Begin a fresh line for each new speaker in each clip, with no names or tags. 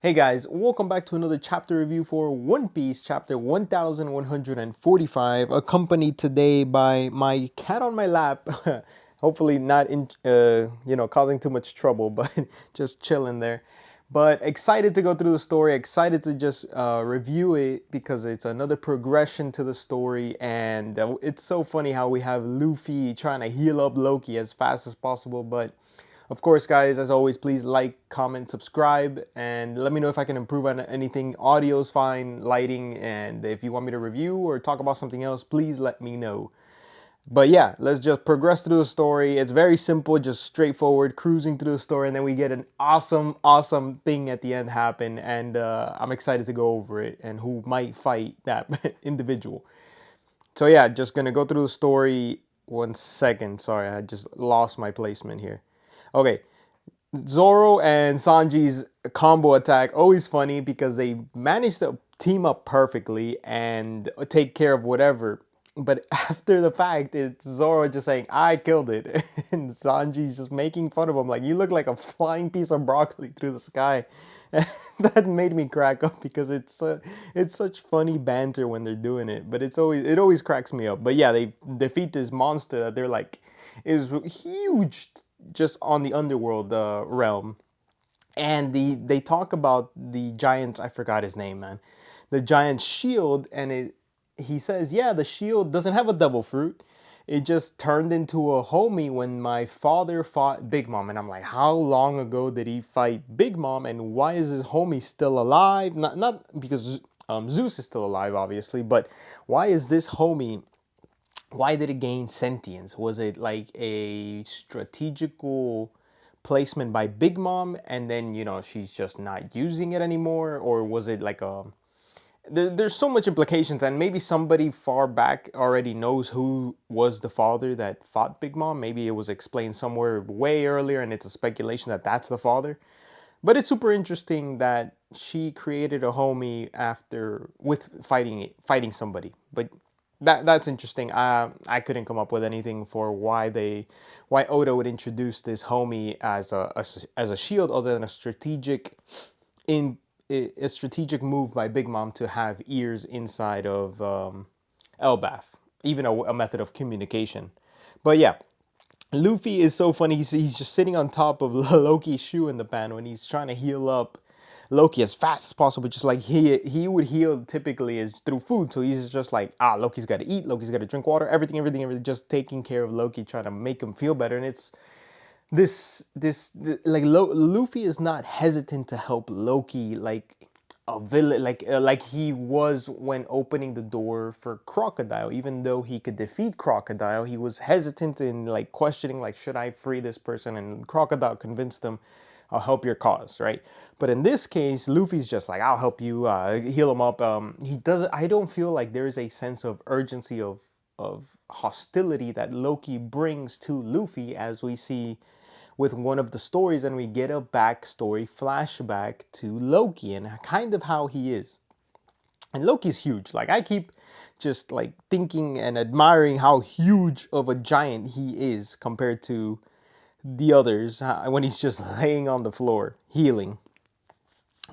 Hey guys, welcome back to another chapter review for One Piece, chapter 1145, accompanied today by my cat on my lap. Hopefully not causing too much trouble, but just chilling there. But excited to go through the story, excited to just review it because it's another progression to the story. And it's so funny how we have Luffy trying to heal up Loki as fast as possible, but of course, guys, as always, please like, comment, subscribe, and let me know if I can improve on anything. Audio's fine, lighting, and if you want me to review or talk about something else, please let me know. But yeah, let's just progress through the story. It's very simple, just straightforward, cruising through the story, and then we get an awesome thing at the end happen, and I'm excited to go over it and who might fight that individual. So yeah, just gonna go through the story. 1 second, sorry, I just lost my placement here. Okay, Zoro and Sanji's combo attack, always funny because they manage to team up perfectly and take care of whatever. But after the fact, it's Zoro just saying, I killed it. And Sanji's just making fun of him like, you look like a flying piece of broccoli through the sky. And that made me crack up because it's such funny banter when they're doing it. But it always cracks me up. But yeah, they defeat this monster that they're like is huge just on the underworld realm. And they talk about the giant, I forgot his name, man, the giant shield. And he says, yeah, the shield doesn't have a double fruit. It just turned into a homie when my father fought Big Mom. And I'm like, how long ago did he fight Big Mom, and why is his homie still alive? Not because Zeus is still alive, obviously, but why is this homie, why did it gain sentience? Was it like a strategical placement by Big Mom, and then she's just not using it anymore, or was it like a there's so much implications, and maybe somebody far back already knows who was the father that fought Big Mom. Maybe it was explained somewhere way earlier and it's a speculation that that's the father. But it's super interesting that she created a homie after with fighting somebody. But that's interesting. I couldn't come up with anything for why Oda would introduce this homie as a shield other than in a strategic move by Big Mom to have ears inside of Elbaf, even a method of communication. But yeah, Luffy is so funny. He's just sitting on top of Loki's shoe in the panel, and he's trying to heal up Loki as fast as possible, just like he would heal typically is through food. So he's just like, Loki's got to eat, Loki's got to drink water, everything, just taking care of Loki, trying to make him feel better. And it's like Luffy is not hesitant to help Loki like a villain, like he was when opening the door for Crocodile. Even though he could defeat Crocodile, he was hesitant in like questioning, like, should I free this person? And Crocodile convinced him, I'll help your cause, right? But in this case, Luffy's just like, I'll help you, heal him up. He doesn't. I don't feel like there is a sense of urgency of hostility that Loki brings to Luffy, as we see with one of the stories, and we get a backstory flashback to Loki and kind of how he is. And Loki's huge. Like, I keep just like thinking and admiring how huge of a giant he is compared to the others when he's just laying on the floor healing.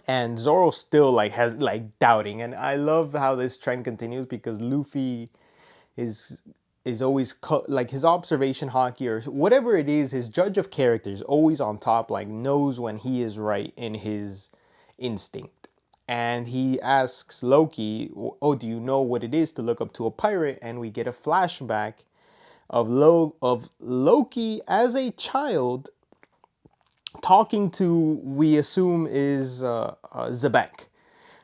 And Zoro still like has like doubting, and I love how this trend continues because Luffy is always like his observation hockey or whatever it is, his judge of character is always on top, like knows when he is right in his instinct. And he asks Loki, oh, do you know what it is to look up to a pirate? And we get a flashback of Loki as a child talking to, we assume is Zebek,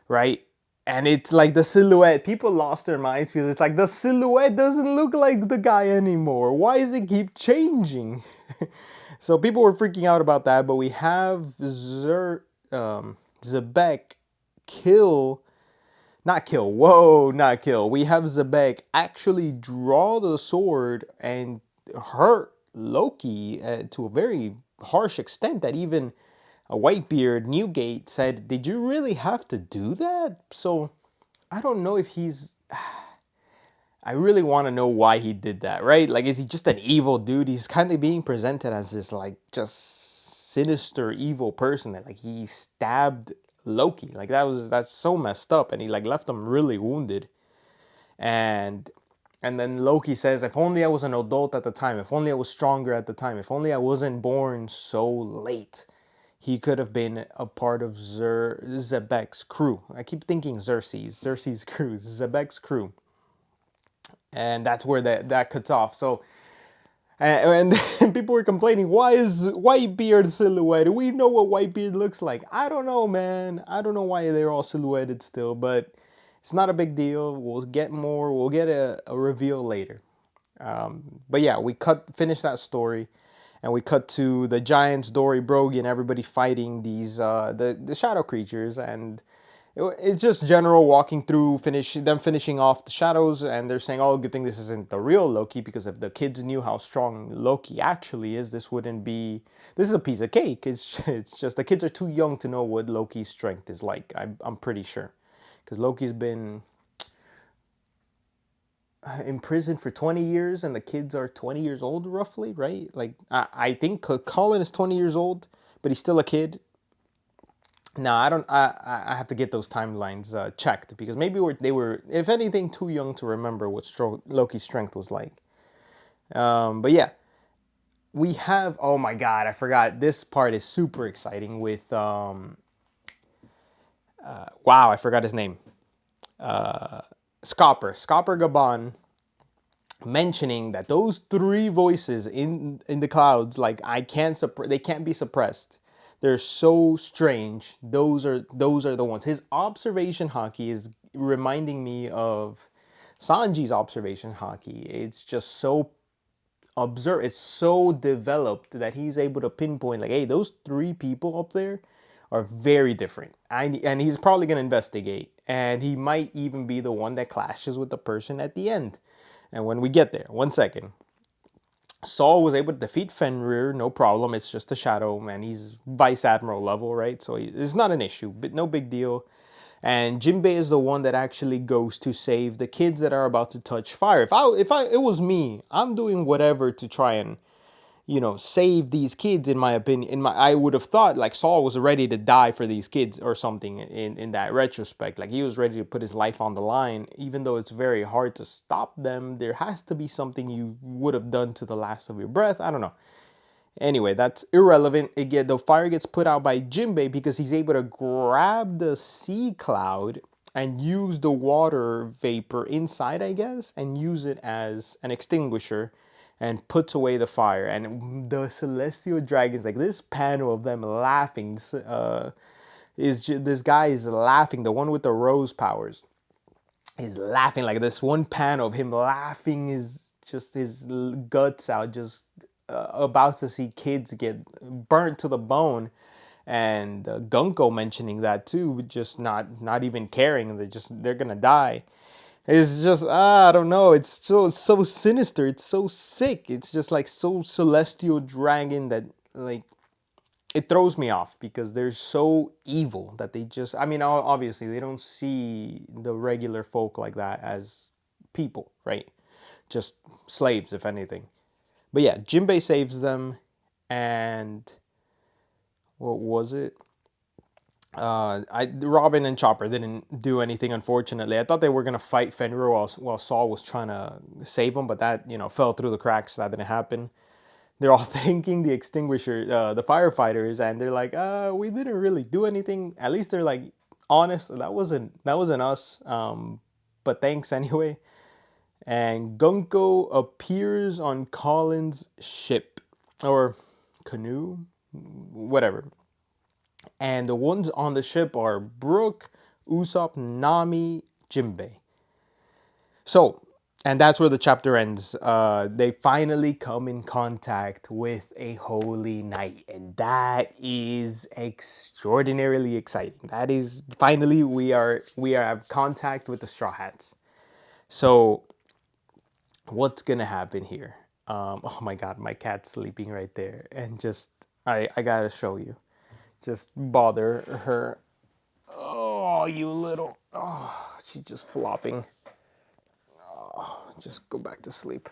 right? And it's like the silhouette. People lost their minds because it's like the silhouette doesn't look like the guy anymore. Why does it keep changing? So people were freaking out about that. But we have Zebek kill, not kill. Whoa, not kill. We have Zebek actually draw the sword and hurt Loki to a very harsh extent that even a Whitebeard Newgate said, did you really have to do that? So I don't know if he's. I really want to know why he did that, right? Like, is he just an evil dude? He's kind of being presented as this, like, just sinister, evil person that, like, he stabbed Loki. Like that's so messed up, and he like left him really wounded. And and then Loki says, if only I was an adult at the time, if only I was stronger at the time, if only I wasn't born so late, he could have been a part of Zebek's crew. I keep thinking Xerxes' crew, Zebek's crew. And that's where that cuts off. So and people were complaining, why is Whitebeard silhouetted? We know what Whitebeard looks like. I don't know, man. I don't know why they're all silhouetted still, but it's not a big deal. We'll get more. We'll get a reveal later. But yeah, we finish that story, and we cut to the giants, Dory, Brogy, and everybody fighting these the shadow creatures, and it's just general walking through, finishing off the shadows, and they're saying, "Oh, good thing this isn't the real Loki, because if the kids knew how strong Loki actually is, this wouldn't be. This is a piece of cake. It's just the kids are too young to know what Loki's strength is like. I'm pretty sure, because Loki's been in prison for 20 years, and the kids are 20 years old, roughly, right? Like I think Colin is 20 years old, but he's still a kid. No, I don't. I have to get those timelines checked, because maybe they were, if anything, too young to remember what Loki's strength was like. But yeah, we have. Oh my God, I forgot. This part is super exciting. With wow, I forgot his name. Scopper Gaban, mentioning that those three voices in the clouds, like they can't be suppressed. They're so strange. Those are the ones. His observation hockey is reminding me of Sanji's observation hockey. It's just so it's so developed that he's able to pinpoint, like, hey, those three people up there are very different. And he's probably going to investigate, and he might even be the one that clashes with the person at the end. And when we get there, one second, Saul was able to defeat Fenrir, no problem. It's just a shadow, man. He's vice admiral level, right? So it's not an issue, but no big deal. And Jinbei is the one that actually goes to save the kids that are about to touch fire. If it was me, I'm doing whatever to try and, save these kids. In my opinion, I would have thought like Saul was ready to die for these kids or something. In that retrospect, like he was ready to put his life on the line. Even though it's very hard to stop them, there has to be something you would have done to the last of your breath. I don't know. Anyway, that's irrelevant. The fire gets put out by Jinbei because he's able to grab the sea cloud and use the water vapor inside, I guess, and use it as an extinguisher, and puts away the fire. And the celestial dragons, like this panel of them laughing, this guy is laughing. The one with the rose powers is laughing. Like this one panel of him laughing is just his guts out, just about to see kids get burnt to the bone. And Gunko mentioning that too, just not even caring. They're gonna die. It's just I don't know. It's so sinister. It's so sick. It's just like so celestial dragon that, like, it throws me off, because they're so evil that they just, I mean, obviously they don't see the regular folk like that as people, right? Just slaves, if anything. But yeah, Jinbei saves them. And what was it? Robin and Chopper didn't do anything, unfortunately. I thought they were gonna fight Fenrir while Saul was trying to save him, but that, fell through the cracks. That didn't happen. They're all thanking the extinguisher, the firefighters, and they're like, we didn't really do anything. At least they're like honest. That wasn't us. But thanks anyway. And Gunko appears on Colin's ship, or canoe, whatever. And the ones on the ship are Brook, Usopp, Nami, Jinbei. So, and that's where the chapter ends. They finally come in contact with a holy knight, and that is extraordinarily exciting. That is finally we have contact with the Straw Hats. So, what's gonna happen here? Oh my God, my cat's sleeping right there, and just I gotta show you. Just bother her. Oh, you little. Oh, she's just flopping. Just go back to sleep.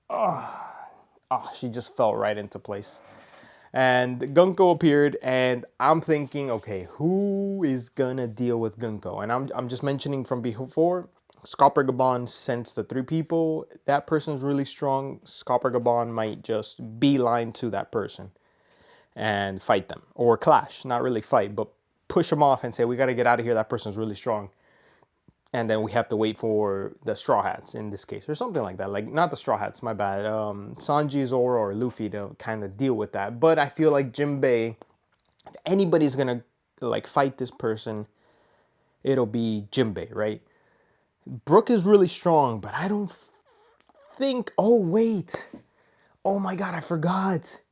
Oh, she just fell right into place. And Gunko appeared, and I'm thinking, okay, who is gonna deal with Gunko? And I'm just mentioning from before, Scopper Gabon sends the three people. That person's really strong. Scopper Gabon might just beeline to that person and fight them, or clash, not really fight, but push them off and say, we got to get out of here. That person's really strong. And then we have to wait for the Straw Hats in this case, or something like that. Like, not the Straw Hats, my bad. Sanji, Zoro, or Luffy to kind of deal with that. But I feel like Jinbei, if anybody's gonna like fight this person, it'll be Jinbei, right? Brook is really strong, but I don't think. Oh wait, oh my god, I forgot.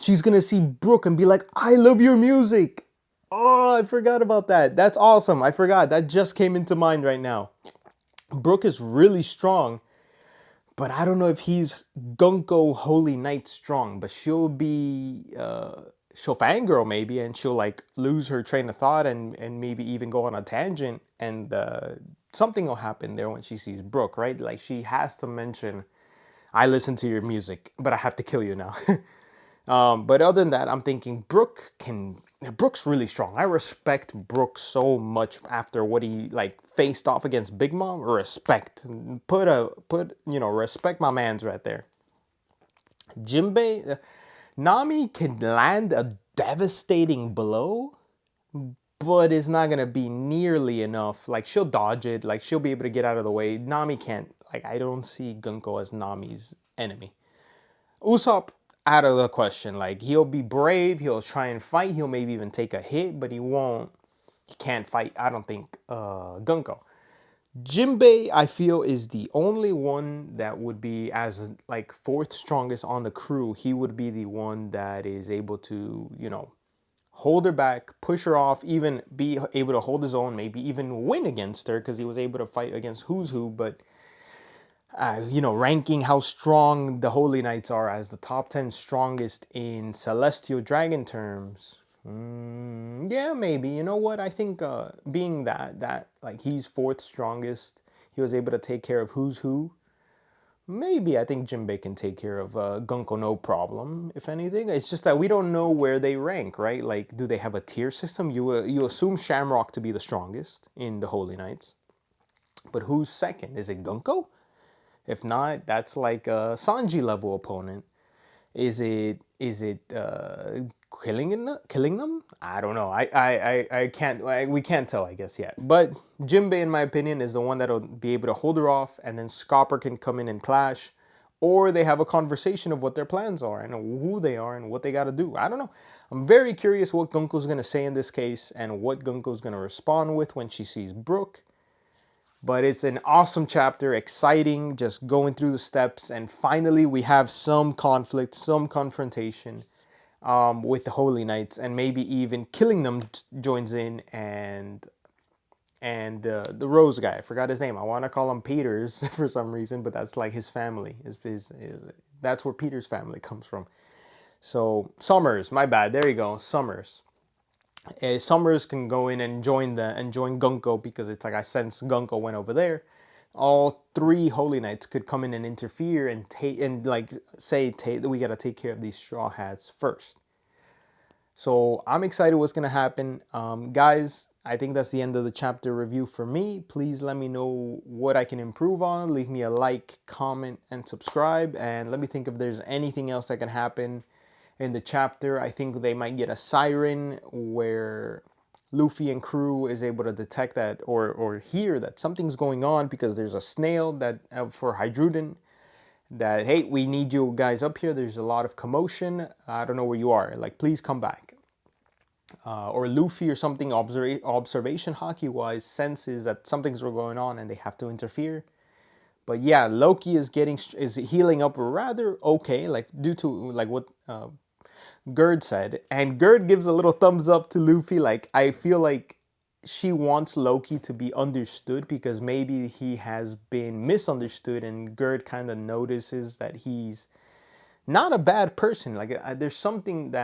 She's gonna see Brooke and be like, I love your music. Oh, I forgot about that. That's awesome. I forgot. That just came into mind right now. Brooke is really strong, but I don't know if he's Gunko Holy Knight strong, but she'll fangirl maybe, and she'll like lose her train of thought and maybe even go on a tangent, and something will happen there when she sees Brooke, right? Like, she has to mention, I listen to your music, but I have to kill you now. But other than that, I'm thinking Brooks really strong. I respect Brooks so much after what he like faced off against Big Mom. Respect. Respect my man's right there. Jinbei, Nami can land a devastating blow, but it's not gonna be nearly enough. Like, she'll dodge it, like she'll be able to get out of the way. Nami can't. Like, I don't see Gunko as Nami's enemy. Usopp, out of the question. Like, he'll be brave, he'll try and fight, he'll maybe even take a hit, but he can't fight, I don't think, Gunko. Jinbei, I feel, is the only one that would be, as like fourth strongest on the crew, he would be the one that is able to, hold her back, push her off, even be able to hold his own, maybe even win against her, because he was able to fight against who's who. But ranking how strong the Holy Knights are as the top 10 strongest in Celestial Dragon terms. Yeah, maybe. You know what? I think being that like he's fourth strongest, he was able to take care of who's who. Maybe I think Jinbei can take care of Gunko no problem. If anything, it's just that we don't know where they rank, right? Like, do they have a tier system? You assume Shamrock to be the strongest in the Holy Knights, but who's second? Is it Gunko? If not, that's like a Sanji level opponent. Is it killing them? I don't know. I can't. We can't tell, I guess, yet. But Jinbei, in my opinion, is the one that'll be able to hold her off, and then Scopper can come in and clash, or they have a conversation of what their plans are and who they are and what they got to do. I don't know. I'm very curious what Gunko's gonna say in this case and what Gunko's gonna respond with when she sees Brooke. But it's an awesome chapter, exciting, just going through the steps, and finally we have some conflict, some confrontation with the Holy Knights, and maybe even killing them joins in, and the Rose guy, I forgot his name. I want to call him Peters for some reason, but that's like his family. That's where Peter's family comes from. So Summers, my bad. There you go, Summers. Summers can go in and join Gunko, because it's like I sense Gunko went over there. All three Holy Knights could come in and interfere and say we gotta take care of these Straw Hats first. So I'm excited what's gonna happen, guys. I think that's the end of the chapter review for me. Please let me know what I can improve on. Leave me a like, comment, and subscribe. And let me think if there's anything else that can happen in the chapter. I think they might get a siren where Luffy and crew is able to detect that or hear that something's going on, because there's a snail that for Hydruden that, hey, we need you guys up here. There's a lot of commotion. I don't know where you are. Like, please come back. Or Luffy or something observation hockey wise senses that something's going on and they have to interfere. But yeah, Loki is healing up rather okay, like due to like what Gerd said. And Gerd gives a little thumbs up to Luffy. Like, I feel like she wants Loki to be understood, because maybe he has been misunderstood, and Gerd kind of notices that he's not a bad person. Like, there's something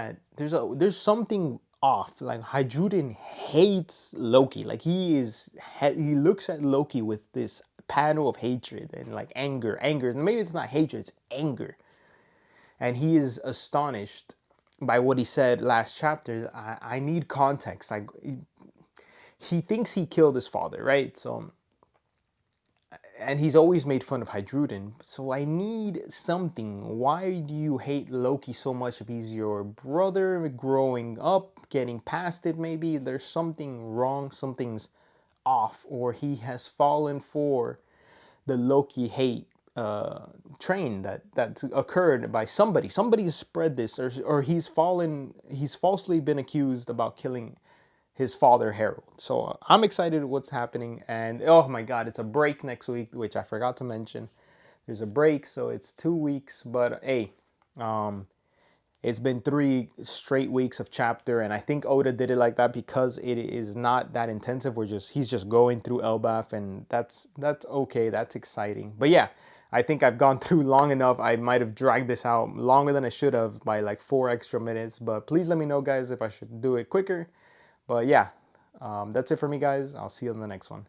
off. Like, Hydruden hates Loki. Like, he looks at Loki with this panel of hatred and like anger. Maybe it's not hatred, it's anger. And he is astonished by what he said last chapter, I need context. Like he thinks he killed his father, right? So, and he's always made fun of Hydruden. So I need something. Why do you hate Loki so much if he's your brother growing up, getting past it? Maybe there's something wrong, something's off, or he has fallen for the Loki hate train that occurred by somebody. Somebody spread this, or he's fallen. He's falsely been accused about killing his father Harold. So I'm excited what's happening, and oh my God, it's a break next week, which I forgot to mention. There's a break, so it's 2 weeks. But hey, um, it's been 3 straight weeks of chapter, and I think Oda did it like that because it is not that intensive. He's just going through Elbaf, and that's okay. That's exciting. But yeah, I think I've gone through long enough. I might have dragged this out longer than I should have by like 4 extra minutes. But please let me know, guys, if I should do it quicker. But yeah, that's it for me, guys. I'll see you on the next one.